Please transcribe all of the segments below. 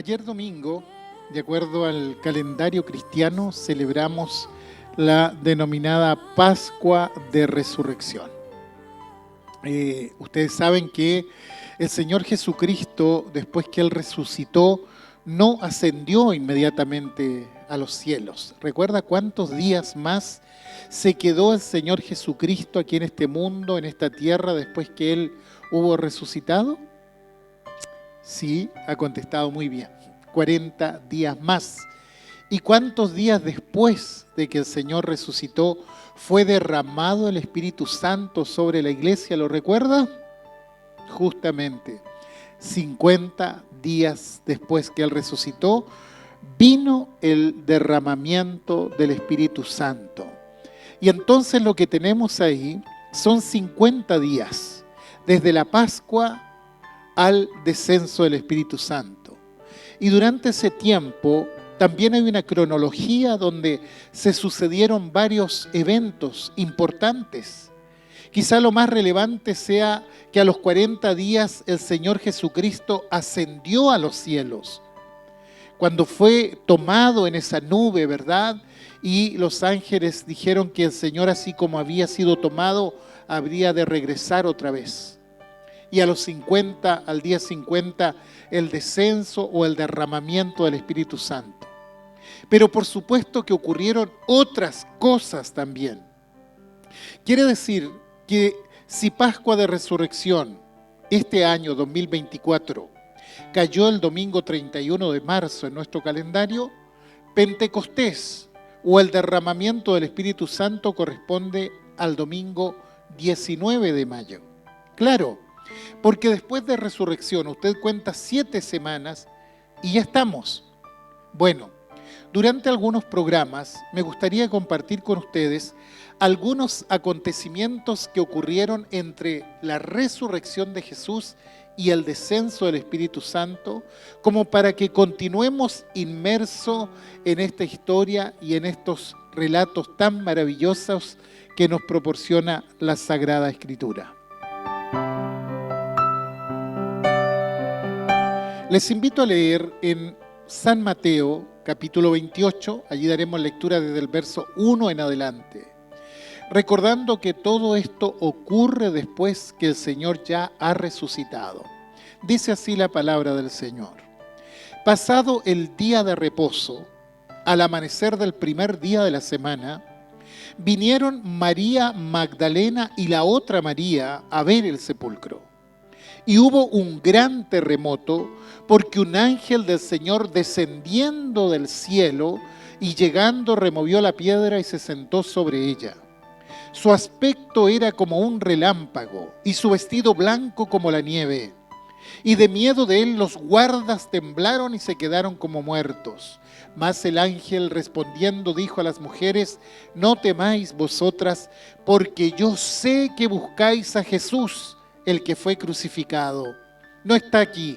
Ayer domingo, de acuerdo al calendario cristiano, celebramos la denominada Pascua de Resurrección. Ustedes saben que el Señor Jesucristo, después que Él resucitó, no ascendió inmediatamente a los cielos. ¿Recuerda cuántos días más se quedó el Señor Jesucristo aquí en este mundo, en esta tierra, después que Él hubo resucitado? Sí, ha contestado muy bien. 40 días más. ¿Y cuántos días después de que el Señor resucitó fue derramado el Espíritu Santo sobre la iglesia? ¿Lo recuerda? Justamente 50 días después que Él resucitó, vino el derramamiento del Espíritu Santo. Y entonces lo que tenemos ahí son 50 días, desde la Pascua al descenso del Espíritu Santo. Y durante ese tiempo también hay una cronología donde se sucedieron varios eventos importantes. Quizá lo más relevante sea que a los 40 días el Señor Jesucristo ascendió a los cielos. Cuando fue tomado en esa nube, ¿verdad? Y los ángeles dijeron que el Señor, así como había sido tomado, habría de regresar otra vez. Y a los 50, al día 50, el descenso o el derramamiento del Espíritu Santo. Pero por supuesto que ocurrieron otras cosas también. Quiere decir que si Pascua de Resurrección, este año 2024, cayó el domingo 31 de marzo en nuestro calendario, Pentecostés o el derramamiento del Espíritu Santo corresponde al domingo 19 de mayo. Claro, porque después de resurrección usted cuenta 7 semanas y ya estamos. Bueno, durante algunos programas me gustaría compartir con ustedes algunos acontecimientos que ocurrieron entre la resurrección de Jesús y el descenso del Espíritu Santo, como para que continuemos inmersos en esta historia y en estos relatos tan maravillosos que nos proporciona la Sagrada Escritura. Les invito a leer en San Mateo, capítulo 28, allí daremos lectura desde el verso 1 en adelante, recordando que todo esto ocurre después que el Señor ya ha resucitado. Dice así la palabra del Señor. Pasado el día de reposo, al amanecer del primer día de la semana, vinieron María Magdalena y la otra María a ver el sepulcro. Y hubo un gran terremoto, porque un ángel del Señor descendiendo del cielo y llegando removió la piedra y se sentó sobre ella. Su aspecto era como un relámpago y su vestido blanco como la nieve. Y de miedo de él los guardas temblaron y se quedaron como muertos. Mas el ángel respondiendo dijo a las mujeres: no temáis vosotras, porque yo sé que buscáis a Jesús, el que fue crucificado. No está aquí,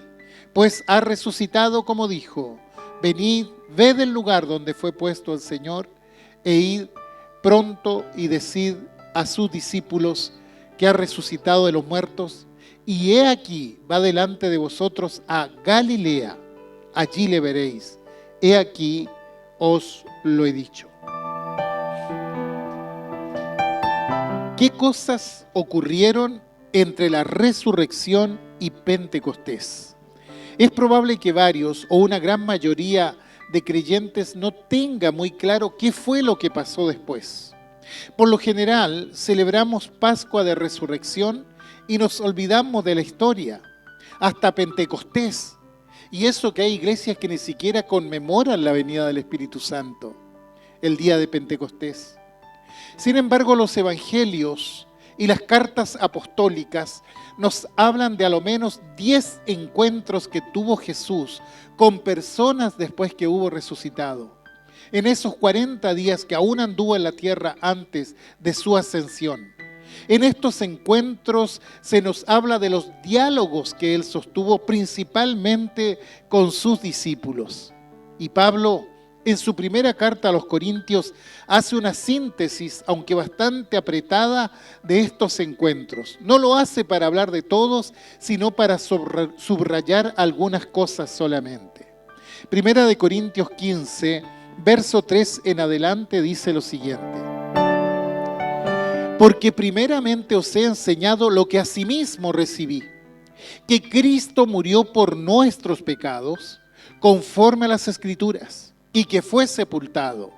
pues ha resucitado como dijo. Venid, ved el lugar donde fue puesto el Señor, e id pronto y decid a sus discípulos que ha resucitado de los muertos, y he aquí, va delante de vosotros a Galilea, allí le veréis. He aquí, os lo he dicho. ¿Qué cosas ocurrieron entre la resurrección y Pentecostés? Es probable que varios o una gran mayoría de creyentes no tenga muy claro qué fue lo que pasó después. Por lo general, celebramos Pascua de Resurrección y nos olvidamos de la historia, hasta Pentecostés. Y eso que hay iglesias que ni siquiera conmemoran la venida del Espíritu Santo, el día de Pentecostés. Sin embargo, los evangelios y las cartas apostólicas nos hablan de a lo menos 10 encuentros que tuvo Jesús con personas después que hubo resucitado. En esos 40 días que aún anduvo en la tierra antes de su ascensión. En estos encuentros se nos habla de los diálogos que Él sostuvo principalmente con sus discípulos. Y Pablo, en su primera carta a los Corintios, hace una síntesis, aunque bastante apretada, de estos encuentros. No lo hace para hablar de todos, sino para subrayar algunas cosas solamente. Primera de Corintios 15, verso 3 en adelante dice lo siguiente: porque primeramente os he enseñado lo que asimismo recibí, que Cristo murió por nuestros pecados, conforme a las Escrituras, y que fue sepultado,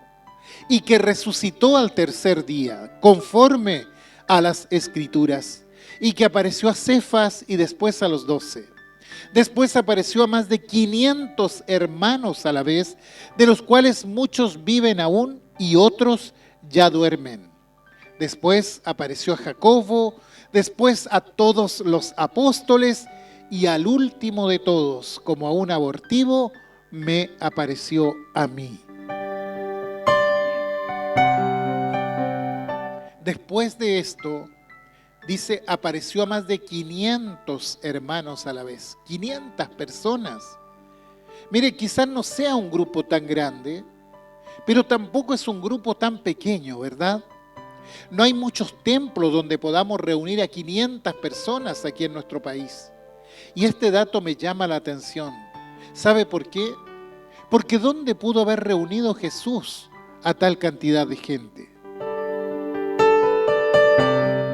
y que resucitó al tercer día, conforme a las Escrituras, y que apareció a Cefas y después a los 12. Después apareció a más de 500 hermanos a la vez, de los cuales muchos viven aún y otros ya duermen. Después apareció a Jacobo, después a todos los apóstoles y al último de todos, como a un abortivo, me apareció a mí. Después de esto, dice, apareció a más de 500 hermanos a la vez, 500 personas. Mire, quizás no sea un grupo tan grande, pero tampoco es un grupo tan pequeño, ¿verdad? No hay muchos templos donde podamos reunir a 500 personas aquí en nuestro país. Y este dato me llama la atención. ¿Sabe por qué? Porque ¿dónde pudo haber reunido Jesús a tal cantidad de gente?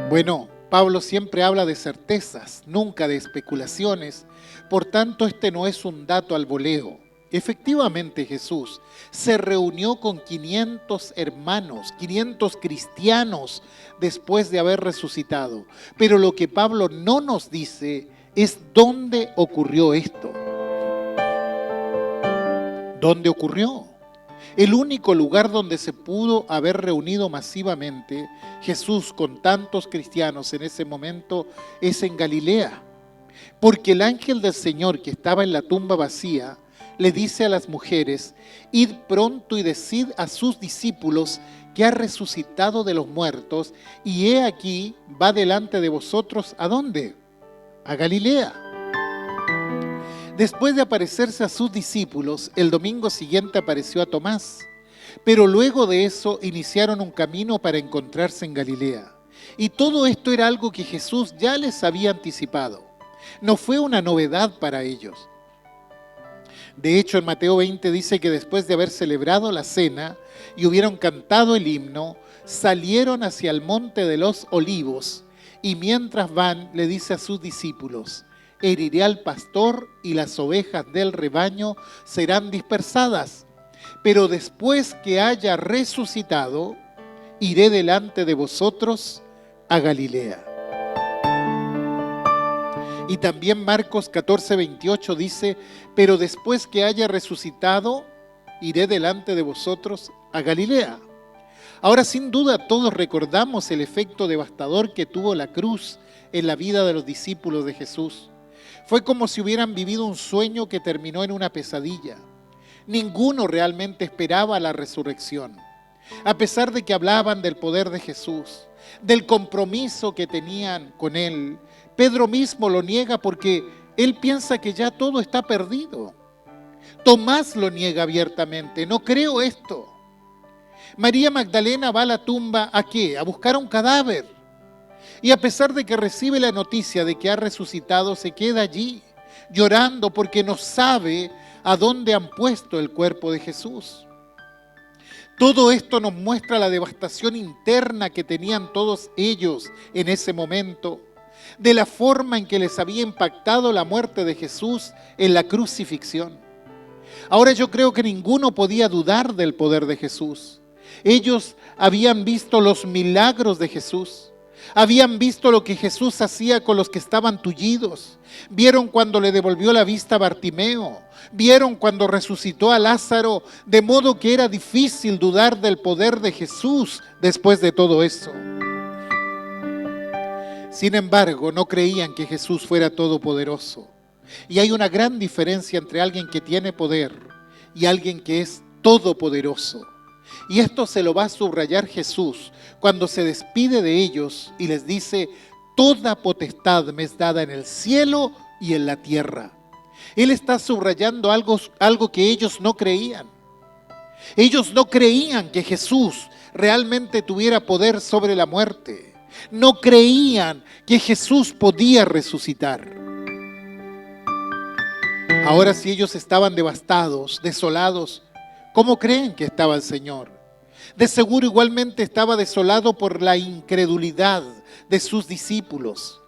Bueno, Pablo siempre habla de certezas, nunca de especulaciones. Por tanto, este no es un dato al voleo. Efectivamente, Jesús se reunió con 500 hermanos, 500 cristianos después de haber resucitado. Pero lo que Pablo no nos dice es dónde ocurrió esto. ¿Dónde ocurrió? El único lugar donde se pudo haber reunido masivamente Jesús con tantos cristianos en ese momento es en Galilea. Porque el ángel del Señor que estaba en la tumba vacía le dice a las mujeres: id pronto y decid a sus discípulos que ha resucitado de los muertos, y he aquí va delante de vosotros. ¿A dónde? A Galilea. Después de aparecerse a sus discípulos, el domingo siguiente apareció a Tomás. Pero luego de eso iniciaron un camino para encontrarse en Galilea. Y todo esto era algo que Jesús ya les había anticipado. No fue una novedad para ellos. De hecho, en Mateo 20 dice que después de haber celebrado la cena y hubieron cantado el himno, salieron hacia el monte de los olivos, y mientras van le dice a sus discípulos: heriré al pastor y las ovejas del rebaño serán dispersadas, pero después que haya resucitado, iré delante de vosotros a Galilea. Y también Marcos 14:28 dice: pero después que haya resucitado, iré delante de vosotros a Galilea. Ahora, sin duda, todos recordamos el efecto devastador que tuvo la cruz en la vida de los discípulos de Jesús. Fue como si hubieran vivido un sueño que terminó en una pesadilla. Ninguno realmente esperaba la resurrección. A pesar de que hablaban del poder de Jesús, del compromiso que tenían con Él, Pedro mismo lo niega porque él piensa que ya todo está perdido. Tomás lo niega abiertamente: no creo esto. María Magdalena va a la tumba, ¿a qué? A buscar un cadáver. Y a pesar de que recibe la noticia de que ha resucitado, se queda allí, llorando porque no sabe a dónde han puesto el cuerpo de Jesús. Todo esto nos muestra la devastación interna que tenían todos ellos en ese momento, de la forma en que les había impactado la muerte de Jesús en la crucifixión. Ahora, yo creo que ninguno podía dudar del poder de Jesús. Ellos habían visto los milagros de Jesús. Habían visto lo que Jesús hacía con los que estaban tullidos. Vieron cuando le devolvió la vista a Bartimeo. Vieron cuando resucitó a Lázaro. De modo que era difícil dudar del poder de Jesús después de todo eso. Sin embargo, no creían que Jesús fuera todopoderoso. Y hay una gran diferencia entre alguien que tiene poder y alguien que es todopoderoso. Y esto se lo va a subrayar Jesús cuando se despide de ellos y les dice: toda potestad me es dada en el cielo y en la tierra. Él está subrayando algo que ellos no creían. Ellos no creían que Jesús realmente tuviera poder sobre la muerte. No creían que Jesús podía resucitar. Ahora, si ellos estaban devastados, desolados, ¿cómo creen que estaba el Señor? De seguro igualmente estaba desolado por la incredulidad de sus discípulos.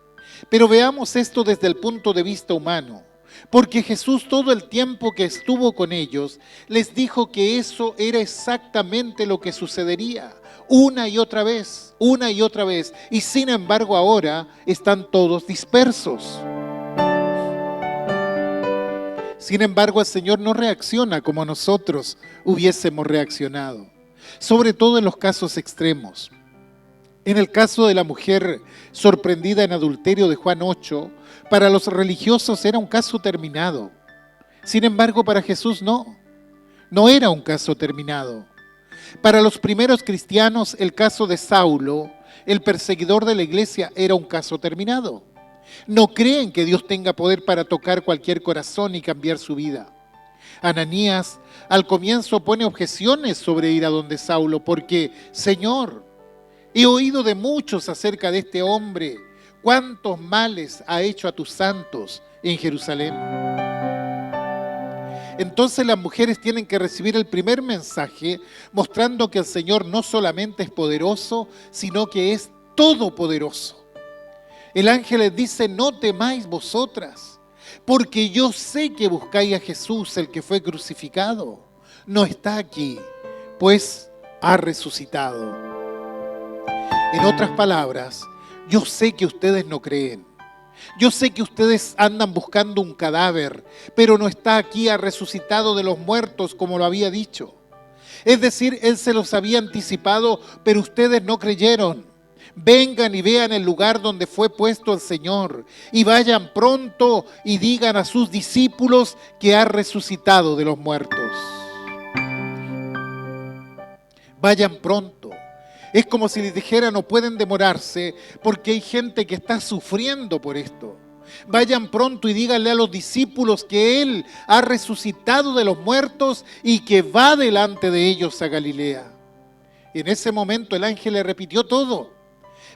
Pero veamos esto desde el punto de vista humano, porque Jesús todo el tiempo que estuvo con ellos les dijo que eso era exactamente lo que sucedería, una y otra vez, y sin embargo ahora están todos dispersos. Sin embargo, el Señor no reacciona como nosotros hubiésemos reaccionado, sobre todo en los casos extremos. En el caso de la mujer sorprendida en adulterio de Juan 8, para los religiosos era un caso terminado. Sin embargo, para Jesús no era un caso terminado. Para los primeros cristianos, el caso de Saulo, el perseguidor de la iglesia, era un caso terminado. No creen que Dios tenga poder para tocar cualquier corazón y cambiar su vida. Ananías al comienzo pone objeciones sobre ir a donde Saulo, porque, Señor, he oído de muchos acerca de este hombre, cuántos males ha hecho a tus santos en Jerusalén. Entonces las mujeres tienen que recibir el primer mensaje, mostrando que el Señor no solamente es poderoso, sino que es todopoderoso. El ángel les dice: no temáis vosotras, porque yo sé que buscáis a Jesús, el que fue crucificado. No está aquí, pues ha resucitado. En otras palabras, yo sé que ustedes no creen. Yo sé que ustedes andan buscando un cadáver, pero no está aquí, ha resucitado de los muertos, como lo había dicho. Es decir, Él se los había anticipado, pero ustedes no creyeron. Vengan y vean el lugar donde fue puesto el Señor, y vayan pronto y digan a sus discípulos que ha resucitado de los muertos. Vayan pronto. Es como si les dijera: no pueden demorarse, porque hay gente que está sufriendo por esto. Vayan pronto y díganle a los discípulos que Él ha resucitado de los muertos y que va delante de ellos a Galilea. En ese momento el ángel le repitió todo,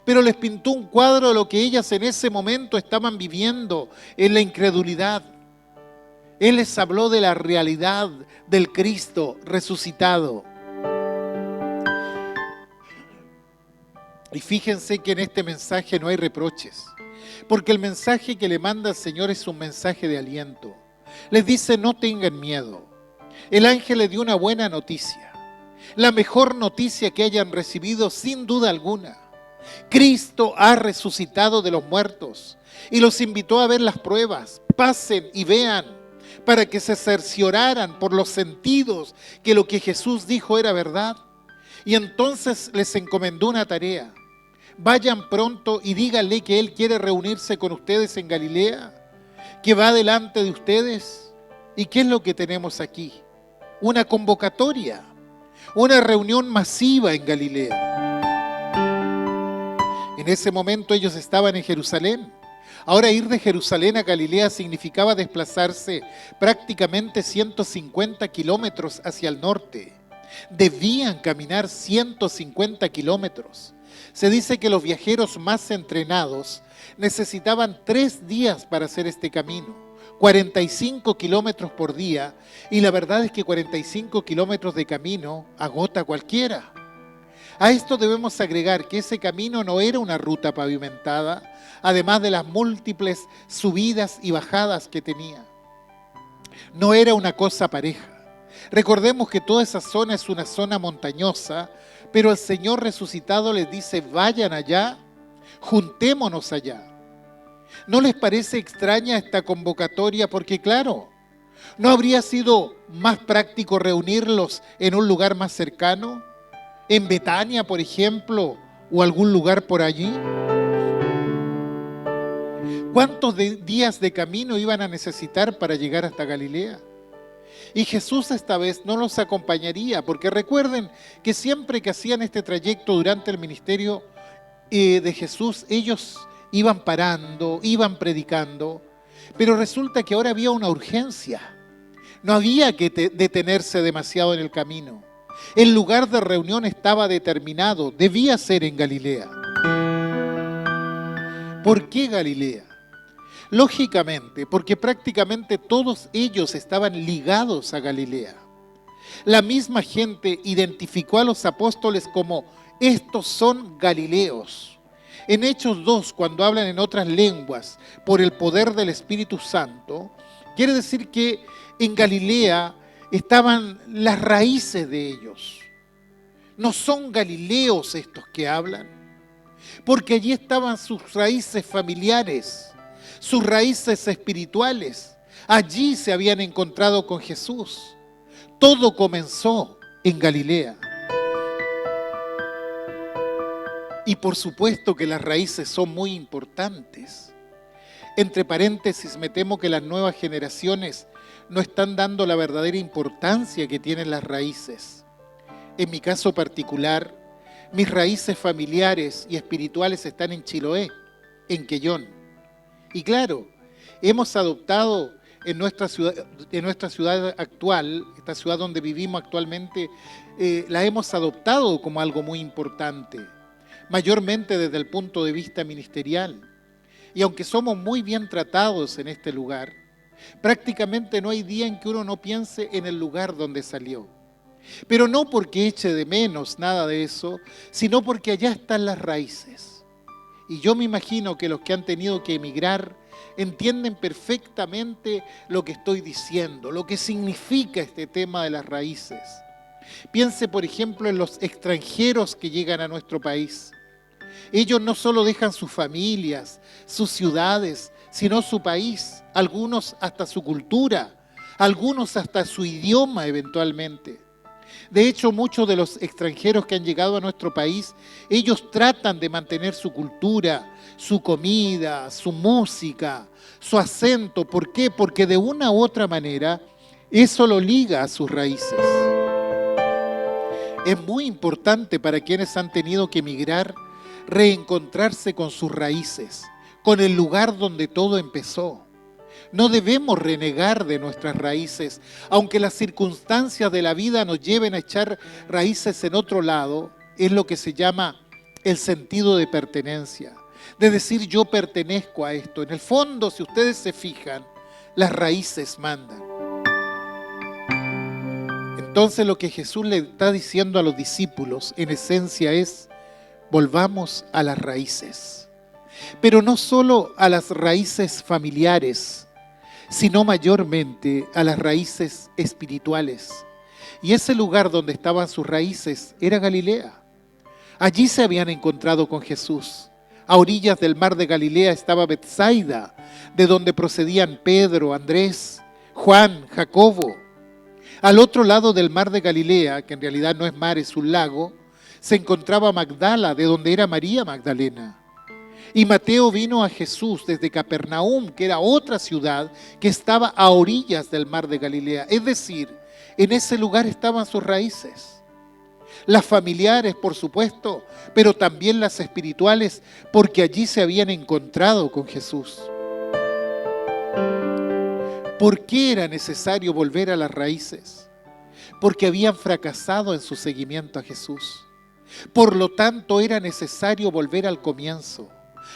pero les pintó un cuadro de lo que ellas en ese momento estaban viviendo en la incredulidad. Él les habló de la realidad del Cristo resucitado. Y fíjense que en este mensaje no hay reproches, porque el mensaje que le manda el Señor es un mensaje de aliento. Les dice: no tengan miedo. El ángel les dio una buena noticia, la mejor noticia que hayan recibido sin duda alguna. Cristo ha resucitado de los muertos y los invitó a ver las pruebas. Pasen y vean, para que se cercioraran por los sentidos que lo que Jesús dijo era verdad. Y entonces les encomendó una tarea: vayan pronto y díganle que Él quiere reunirse con ustedes en Galilea, que va delante de ustedes. ¿Y qué es lo que tenemos aquí? Una convocatoria, una reunión masiva en Galilea. En ese momento ellos estaban en Jerusalén. Ahora, ir de Jerusalén a Galilea significaba desplazarse prácticamente 150 kilómetros hacia el norte. Debían caminar 150 kilómetros. Se dice que los viajeros más entrenados necesitaban 3 días para hacer este camino, 45 kilómetros por día, y la verdad es que 45 kilómetros de camino agota a cualquiera. A esto debemos agregar que ese camino no era una ruta pavimentada, además de las múltiples subidas y bajadas que tenía. No era una cosa pareja. Recordemos que toda esa zona es una zona montañosa, pero el Señor resucitado les dice: vayan allá, juntémonos allá. ¿No les parece extraña esta convocatoria? Porque claro, ¿no habría sido más práctico reunirlos en un lugar más cercano? ¿En Betania, por ejemplo, o algún lugar por allí? ¿Cuántos días de camino iban a necesitar para llegar hasta Galilea? Y Jesús esta vez no los acompañaría, porque recuerden que siempre que hacían este trayecto durante el ministerio de Jesús, ellos iban parando, iban predicando, pero resulta que ahora había una urgencia. No había que detenerse demasiado en el camino. El lugar de reunión estaba determinado, debía ser en Galilea. ¿Por qué Galilea? Lógicamente, porque prácticamente todos ellos estaban ligados a Galilea. La misma gente identificó a los apóstoles como estos son galileos. En Hechos 2, cuando hablan en otras lenguas por el poder del Espíritu Santo, quiere decir que en Galilea estaban las raíces de ellos. No son galileos estos que hablan, porque allí estaban sus raíces familiares, sus raíces espirituales. Allí se habían encontrado con Jesús. Todo comenzó en Galilea. Y por supuesto que las raíces son muy importantes. Entre paréntesis, me temo que las nuevas generaciones no están dando la verdadera importancia que tienen las raíces. En mi caso particular, mis raíces familiares y espirituales están en Chiloé, en Quellón. Y claro, hemos adoptado en nuestra ciudad actual, esta ciudad donde vivimos actualmente, la hemos adoptado como algo muy importante, mayormente desde el punto de vista ministerial. Y aunque somos muy bien tratados en este lugar, prácticamente no hay día en que uno no piense en el lugar donde salió. Pero no porque eche de menos nada de eso, sino porque allá están las raíces. Y yo me imagino que los que han tenido que emigrar entienden perfectamente lo que estoy diciendo, lo que significa este tema de las raíces. Piense, por ejemplo, en los extranjeros que llegan a nuestro país. Ellos no solo dejan sus familias, sus ciudades, sino su país, algunos hasta su cultura, algunos hasta su idioma eventualmente. De hecho, muchos de los extranjeros que han llegado a nuestro país, ellos tratan de mantener su cultura, su comida, su música, su acento. ¿Por qué? Porque de una u otra manera eso lo liga a sus raíces. Es muy importante para quienes han tenido que emigrar reencontrarse con sus raíces, con el lugar donde todo empezó. No debemos renegar de nuestras raíces, aunque las circunstancias de la vida nos lleven a echar raíces en otro lado. Es lo que se llama el sentido de pertenencia, de decir yo pertenezco a esto. En el fondo, si ustedes se fijan, las raíces mandan. Entonces lo que Jesús le está diciendo a los discípulos en esencia es: volvamos a las raíces, pero no solo a las raíces familiares, sino mayormente a las raíces espirituales. Y ese lugar donde estaban sus raíces era Galilea. Allí se habían encontrado con Jesús. A orillas del mar de Galilea estaba Betsaida, de donde procedían Pedro, Andrés, Juan, Jacobo. Al otro lado del mar de Galilea, que en realidad no es mar, es un lago, se encontraba Magdala, de donde era María Magdalena. Y Mateo vino a Jesús desde Capernaum, que era otra ciudad que estaba a orillas del mar de Galilea. Es decir, en ese lugar estaban sus raíces. Las familiares, por supuesto, pero también las espirituales, porque allí se habían encontrado con Jesús. ¿Por qué era necesario volver a las raíces? Porque habían fracasado en su seguimiento a Jesús. Por lo tanto, era necesario volver al comienzo,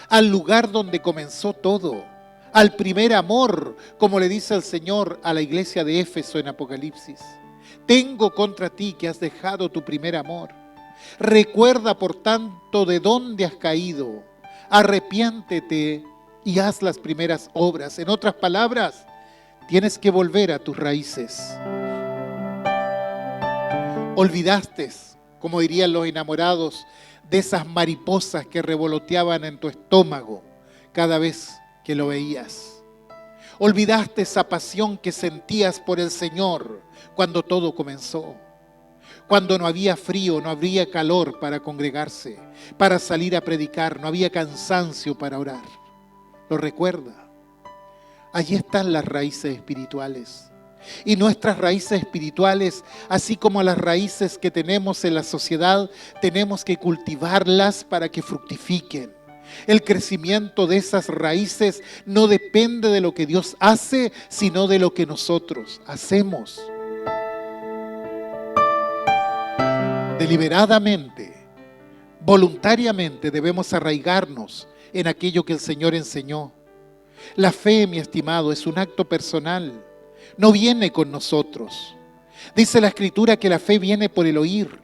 al lugar donde comenzó todo, al primer amor, como le dice el Señor a la iglesia de Éfeso en Apocalipsis. Tengo contra ti que has dejado tu primer amor. Recuerda, por tanto, de dónde has caído. Arrepiéntete y haz las primeras obras. En otras palabras, tienes que volver a tus raíces. Olvidaste, como dirían los enamorados, de esas mariposas que revoloteaban en tu estómago cada vez que lo veías. Olvidaste esa pasión que sentías por el Señor cuando todo comenzó. Cuando no había frío, no había calor para congregarse, para salir a predicar, no había cansancio para orar. ¿Lo recuerda? Allí están las raíces espirituales. Y nuestras raíces espirituales, así como las raíces que tenemos en la sociedad, tenemos que cultivarlas para que fructifiquen. El crecimiento de esas raíces no depende de lo que Dios hace, sino de lo que nosotros hacemos. Deliberadamente, voluntariamente debemos arraigarnos en aquello que el Señor enseñó. La fe, mi estimado, es un acto personal. No viene con nosotros. Dice la Escritura que la fe viene por el oír.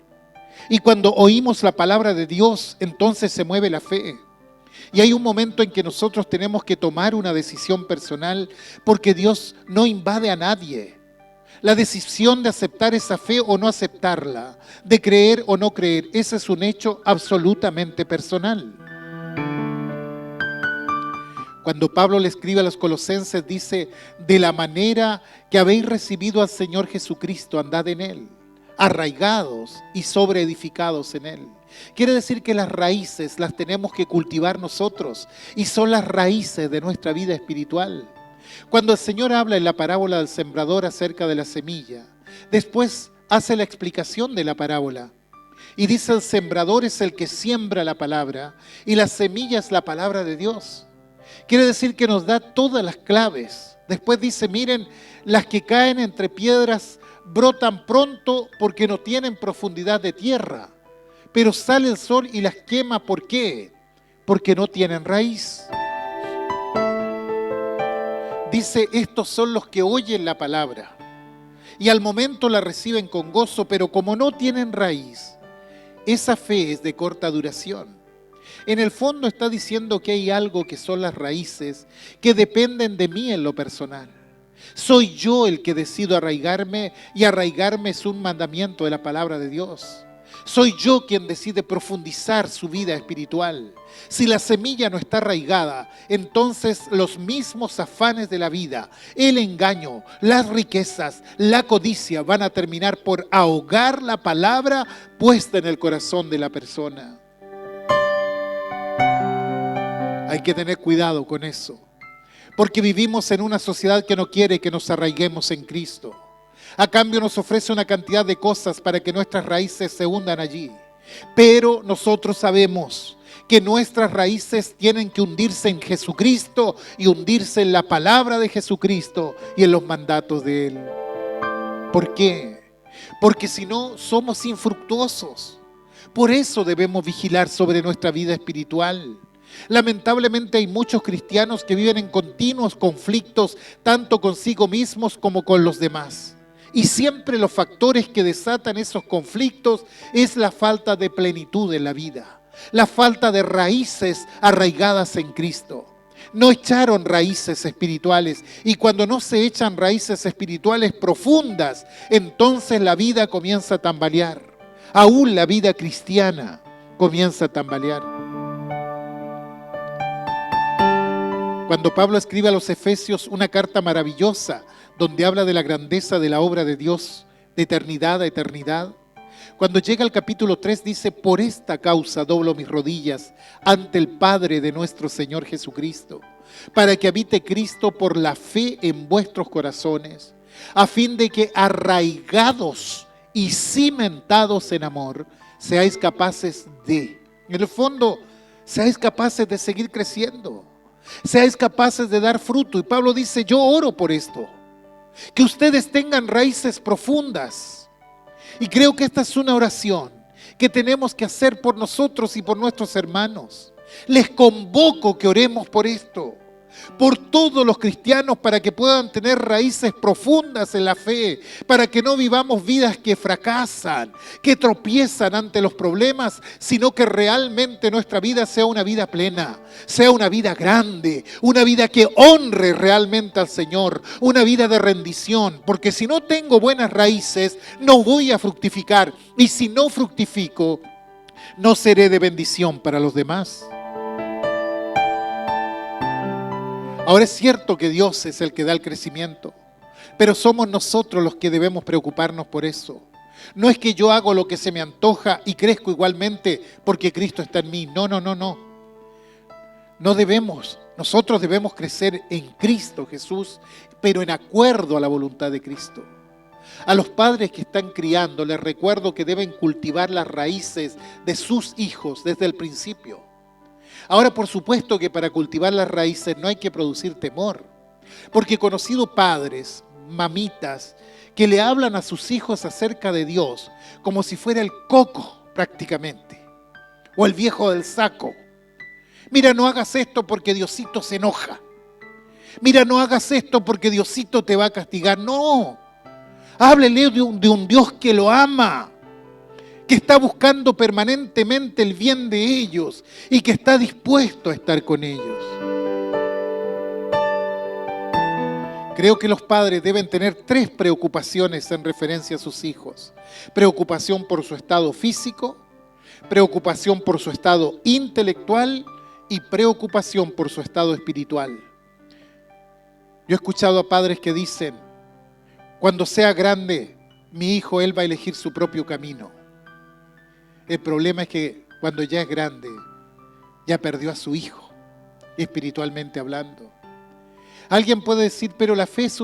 Y cuando oímos la palabra de Dios, entonces se mueve la fe. Y hay un momento en que nosotros tenemos que tomar una decisión personal, porque Dios no invade a nadie. La decisión de aceptar esa fe o no aceptarla, de creer o no creer, ese es un hecho absolutamente personal. Cuando Pablo le escribe a los colosenses, dice: de la manera que habéis recibido al Señor Jesucristo, andad en Él, arraigados y sobreedificados en Él. Quiere decir que las raíces las tenemos que cultivar nosotros, y son las raíces de nuestra vida espiritual. Cuando el Señor habla en la parábola del sembrador acerca de la semilla, después hace la explicación de la parábola. Y dice: el sembrador es el que siembra la palabra, y la semilla es la palabra de Dios. Quiere decir que nos da todas las claves. Después dice: miren, las que caen entre piedras brotan pronto porque no tienen profundidad de tierra. Pero sale el sol y las quema. ¿Por qué? Porque no tienen raíz. Dice: estos son los que oyen la palabra y al momento la reciben con gozo, pero como no tienen raíz, esa fe es de corta duración. En el fondo está diciendo que hay algo que son las raíces que dependen de mí en lo personal. Soy yo el que decido arraigarme, y arraigarme es un mandamiento de la palabra de Dios. Soy yo quien decide profundizar su vida espiritual. Si la semilla no está arraigada, entonces los mismos afanes de la vida, el engaño, las riquezas, la codicia van a terminar por ahogar la palabra puesta en el corazón de la persona. Hay que tener cuidado con eso, porque vivimos en una sociedad que no quiere que nos arraiguemos en Cristo. A cambio nos ofrece una cantidad de cosas para que nuestras raíces se hundan allí. Pero nosotros sabemos que nuestras raíces tienen que hundirse en Jesucristo y hundirse en la palabra de Jesucristo y en los mandatos de Él. ¿Por qué? Porque si no, somos infructuosos. Por eso debemos vigilar sobre nuestra vida espiritual. Lamentablemente hay muchos cristianos que viven en continuos conflictos, tanto consigo mismos como con los demás. Y siempre los factores que desatan esos conflictos es la falta de plenitud en la vida, la falta de raíces arraigadas en Cristo. No echaron raíces espirituales, y cuando no se echan raíces espirituales profundas, entonces la vida comienza a tambalear. Aún la vida cristiana comienza a tambalear. Cuando Pablo escribe a los Efesios una carta maravillosa, donde habla de la grandeza de la obra de Dios, de eternidad a eternidad, cuando llega al capítulo 3 dice: por esta causa doblo mis rodillas ante el Padre de nuestro Señor Jesucristo, para que habite Cristo por la fe en vuestros corazones, a fin de que arraigados y cimentados en amor, seáis capaces de, en el fondo, seáis capaces de seguir creciendo, seáis capaces de dar fruto. Y Pablo dice: yo oro por esto, que ustedes tengan raíces profundas. Y creo que esta es una oración que tenemos que hacer por nosotros y por nuestros hermanos. Les convoco que oremos por esto, por todos los cristianos, para que puedan tener raíces profundas en la fe, para que no vivamos vidas que fracasan, que tropiezan ante los problemas, sino que realmente nuestra vida sea una vida plena, sea una vida grande, una vida que honre realmente al Señor, una vida de rendición, porque si no tengo buenas raíces, no voy a fructificar, y si no fructifico, no seré de bendición para los demás. Ahora es cierto que Dios es el que da el crecimiento, pero somos nosotros los que debemos preocuparnos por eso. No es que yo hago lo que se me antoja y crezco igualmente porque Cristo está en mí. No. No debemos. Nosotros debemos crecer en Cristo Jesús, pero en acuerdo a la voluntad de Cristo. A los padres que están criando les recuerdo que deben cultivar las raíces de sus hijos desde el principio. Ahora, por supuesto que para cultivar las raíces no hay que producir temor, porque he conocido padres, mamitas, que le hablan a sus hijos acerca de Dios como si fuera el coco prácticamente, o el viejo del saco. Mira, no hagas esto porque Diosito se enoja. Mira, no hagas esto porque Diosito te va a castigar. No, háblele de un Dios que lo ama, que está buscando permanentemente el bien de ellos y que está dispuesto a estar con ellos. Creo que los padres deben tener 3 preocupaciones en referencia a sus hijos. Preocupación por su estado físico, preocupación por su estado intelectual y preocupación por su estado espiritual. Yo he escuchado a padres que dicen, cuando sea grande, mi hijo, él va a elegir su propio camino. El problema es que cuando ya es grande, ya perdió a su hijo, espiritualmente hablando. Alguien puede decir, pero la fe es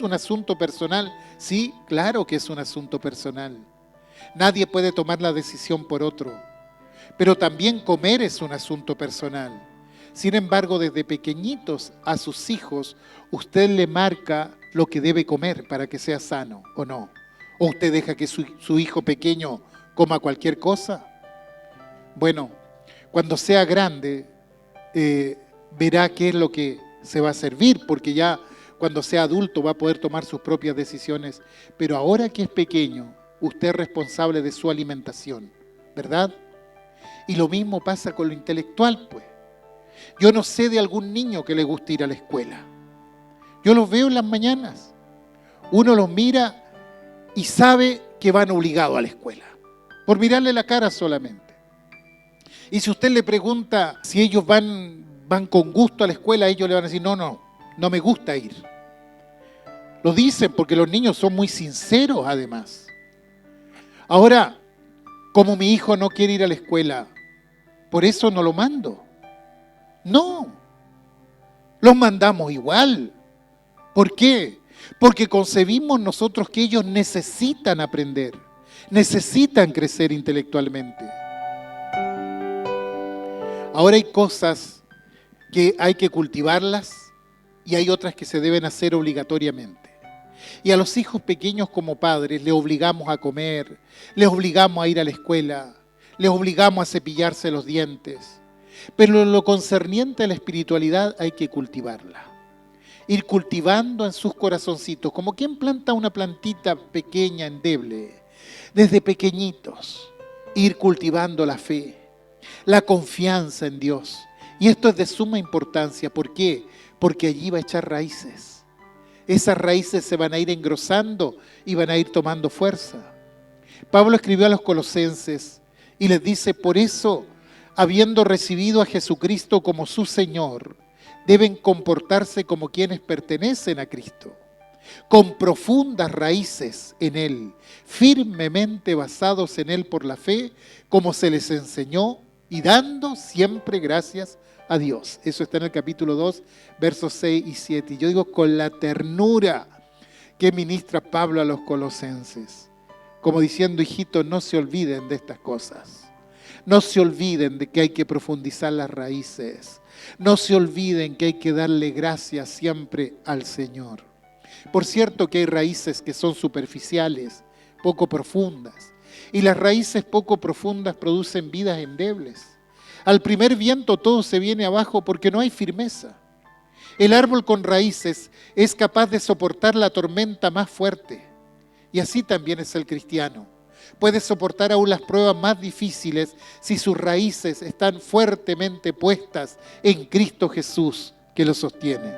un asunto personal. Sí, claro que es un asunto personal. Nadie puede tomar la decisión por otro. Pero también comer es un asunto personal. Sin embargo, desde pequeñitos a sus hijos, usted le marca lo que debe comer para que sea sano o no. O usted deja que su hijo pequeño coma cualquier cosa. Bueno, cuando sea grande, verá qué es lo que se va a servir, porque ya cuando sea adulto va a poder tomar sus propias decisiones. Pero ahora que es pequeño, usted es responsable de su alimentación, ¿verdad? Y lo mismo pasa con lo intelectual, pues. Yo no sé de algún niño que le guste ir a la escuela. Yo los veo en las mañanas. Uno los mira y sabe que van obligados a la escuela, por mirarle la cara solamente. Y si usted le pregunta si ellos van con gusto a la escuela, ellos le van a decir, no me gusta ir. Lo dicen porque los niños son muy sinceros además. Ahora, como mi hijo no quiere ir a la escuela, por eso no lo mando. No, los mandamos igual. ¿Por qué? Porque concebimos nosotros que ellos necesitan aprender, necesitan crecer intelectualmente. Ahora hay cosas que hay que cultivarlas y hay otras que se deben hacer obligatoriamente. Y a los hijos pequeños como padres les obligamos a comer, les obligamos a ir a la escuela, les obligamos a cepillarse los dientes. Pero en lo concerniente a la espiritualidad hay que cultivarla. Ir cultivando en sus corazoncitos, como quien planta una plantita pequeña, endeble, desde pequeñitos, ir cultivando la fe, la confianza en Dios. Y esto es de suma importancia. ¿Por qué? Porque allí va a echar raíces. Esas raíces se van a ir engrosando y van a ir tomando fuerza. Pablo escribió a los colosenses y les dice, por eso, habiendo recibido a Jesucristo como su Señor, deben comportarse como quienes pertenecen a Cristo, con profundas raíces en Él, firmemente basados en Él por la fe, como se les enseñó, y dando siempre gracias a Dios. Eso está en el capítulo 2, versos 6 y 7. Y yo digo, con la ternura que ministra Pablo a los colosenses, como diciendo, hijitos, no se olviden de estas cosas. No se olviden de que hay que profundizar las raíces. No se olviden que hay que darle gracias siempre al Señor. Por cierto que hay raíces que son superficiales, poco profundas. Y las raíces poco profundas producen vidas endebles. Al primer viento todo se viene abajo porque no hay firmeza. El árbol con raíces es capaz de soportar la tormenta más fuerte. Y así también es el cristiano. Puede soportar aún las pruebas más difíciles si sus raíces están fuertemente puestas en Cristo Jesús, que lo sostiene.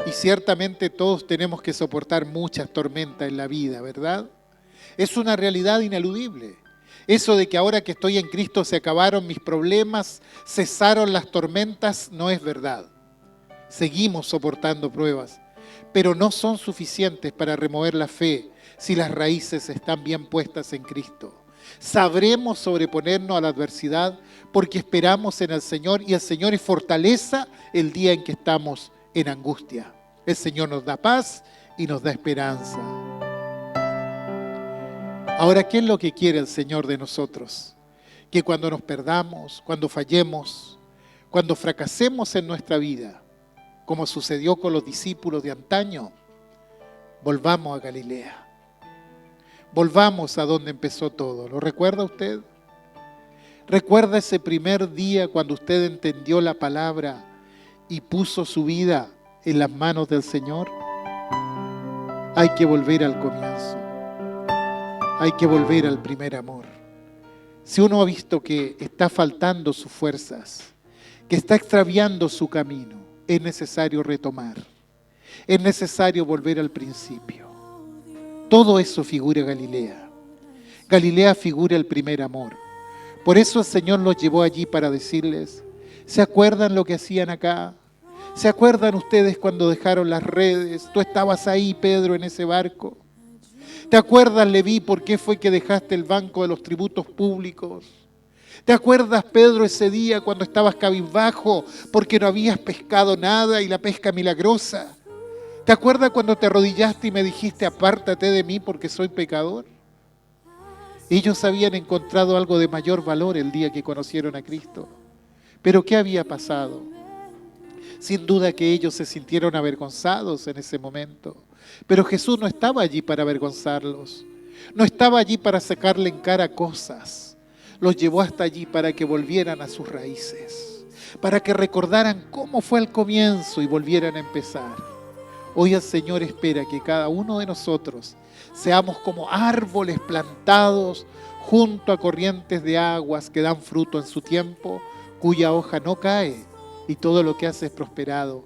Y ciertamente todos tenemos que soportar muchas tormentas en la vida, ¿verdad? Es una realidad ineludible. Eso de que ahora que estoy en Cristo se acabaron mis problemas, cesaron las tormentas, no es verdad. Seguimos soportando pruebas, pero no son suficientes para remover la fe si las raíces están bien puestas en Cristo. Sabremos sobreponernos a la adversidad porque esperamos en el Señor y el Señor es fortaleza el día en que estamos en angustia. El Señor nos da paz y nos da esperanza. Ahora, ¿qué es lo que quiere el Señor de nosotros? Que cuando nos perdamos, cuando fallemos, cuando fracasemos en nuestra vida, como sucedió con los discípulos de antaño, volvamos a Galilea. Volvamos a donde empezó todo. ¿Lo recuerda usted? ¿Recuerda ese primer día cuando usted entendió la palabra y puso su vida en las manos del Señor, hay que volver al comienzo. Hay que volver al primer amor. Si uno ha visto que está faltando sus fuerzas, que está extraviando su camino, es necesario retomar. Es necesario volver al principio. Todo eso figura Galilea. Galilea figura el primer amor. Por eso el Señor los llevó allí para decirles, ¿se acuerdan lo que hacían acá? ¿Se acuerdan ustedes cuando dejaron las redes? Tú estabas ahí, Pedro, en ese barco. ¿Te acuerdas, Leví, por qué fue que dejaste el banco de los tributos públicos? ¿Te acuerdas, Pedro, ese día cuando estabas cabizbajo porque no habías pescado nada y la pesca milagrosa? ¿Te acuerdas cuando te arrodillaste y me dijiste, apártate de mí porque soy pecador? Ellos habían encontrado algo de mayor valor el día que conocieron a Cristo. ¿Pero qué había pasado? Sin duda que ellos se sintieron avergonzados en ese momento. Pero Jesús no estaba allí para avergonzarlos. No estaba allí para sacarle en cara cosas. Los llevó hasta allí para que volvieran a sus raíces. Para que recordaran cómo fue al comienzo y volvieran a empezar. Hoy el Señor espera que cada uno de nosotros seamos como árboles plantados junto a corrientes de aguas que dan fruto en su tiempo, cuya hoja no cae y todo lo que hace es prosperado.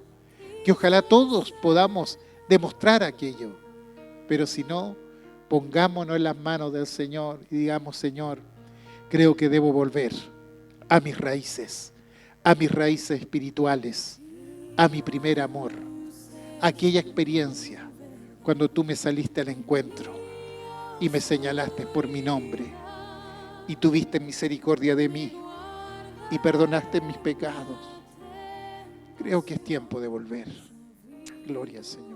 Que ojalá todos podamos demostrar aquello, pero si no, pongámonos en las manos del Señor y digamos, Señor, creo que debo volver a mis raíces espirituales, a mi primer amor, aquella experiencia cuando tú me saliste al encuentro y me señalaste por mi nombre y tuviste misericordia de mí y perdonaste mis pecados. Creo que es tiempo de volver. Gloria al Señor.